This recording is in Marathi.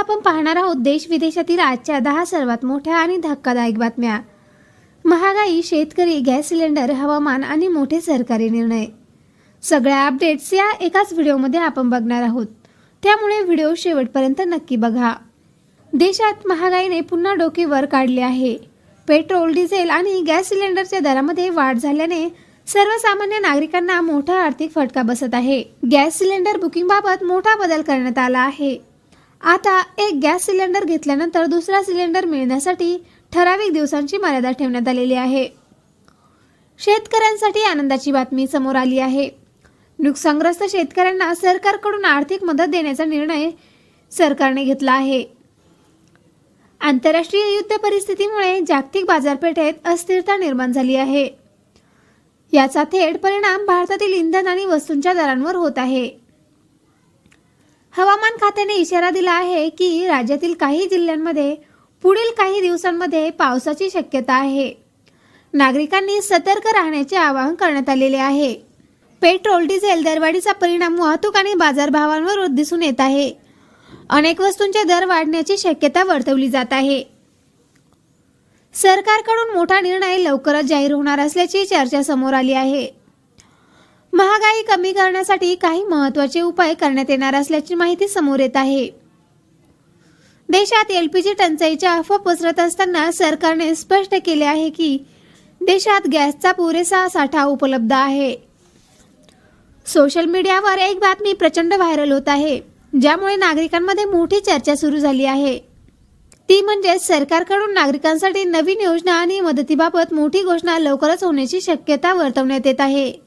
आपण पाहणार आहोत देश विदेशातील आजच्या 10 सर्वात मोठ्या आणि धक्कादायक बातम्या. महागाई, शेतकरी, गॅस सिलेंडर, हवामान आणि मोठे सरकारी निर्णय. सगळ्या अपडेट्स या एकाच व्हिडिओमध्ये आपण बघणार आहोत, त्यामुळे व्हिडिओ शेवटपर्यंत नक्की बघा. देशात महागाईने पुन्हा डोके वर काढले आहे. पेट्रोल, डिझेल आणि गॅस सिलेंडरच्या दरामध्ये वाढ झाल्याने सर्वसामान्य नागरिकांना मोठा आर्थिक फटका बसत आहे. गॅस सिलेंडर बुकिंगबाबत मोठा बदल करण्यात आला आहे. आता एक गॅस सिलेंडर घेतल्यानंतर दुसरा सिलेंडर मिळण्यासाठी ठराविक दिवसांची मर्यादा ठेवण्यात आलेली आहे. शेतकऱ्यांसाठी आनंदाची बातमी समोर आली आहे. नुकसानग्रस्त शेतकऱ्यांना सरकारकडून आर्थिक मदत देण्याचा निर्णय सरकारने घेतला आहे. आंतरराष्ट्रीय युद्ध परिस्थितीमुळे जागतिक बाजारपेठेत अस्थिरता निर्माण झाली आहे. याचा थेट परिणाम भारतातील इंधन आणि वस्तूंच्या दरांवर होत आहे. हवामान खात्याने इशारा दिला आहे की राज्यातील काही जिल्ह्यांमध्ये पुढील काही दिवसांमध्ये पावसाची शक्यता आहे. नागरिकांनी सतर्क राहण्याचे आवाहन करण्यात आलेले आहे. पेट्रोल, डिझेल दरवाढीचा परिणाम वाहतूक आणि बाजारभावांवर दिसून येत आहे. अनेक वस्तूंचे दर वाढण्याची शक्यता वर्तवली जात आहे. सरकारकडून मोठा निर्णय लवकरच जाहीर होणार असल्याची चर्चा समोर आली आहे. महागाई कमी करण्यासाठी काही महत्त्वाचे उपाय करण्यात येणार असल्याची माहिती समोर येत आहे. देशात एलपीजी टंचाईच्या अफवा पसरत असताना सरकारने स्पष्ट केले आहे की देशात गॅसचा पुरेसा साठा उपलब्ध आहे. सोशल मीडियावर एक बातमी प्रचंड व्हायरल होत आहे, ज्यामुळे नागरिकांमध्ये मोठी चर्चा सुरू झाली आहे. ती म्हणजे सरकारकडून नागरिकांसाठी नवीन योजना आणि मदतीबाबत मोठी घोषणा लवकरच होण्याची शक्यता वर्तवण्यात येत आहे.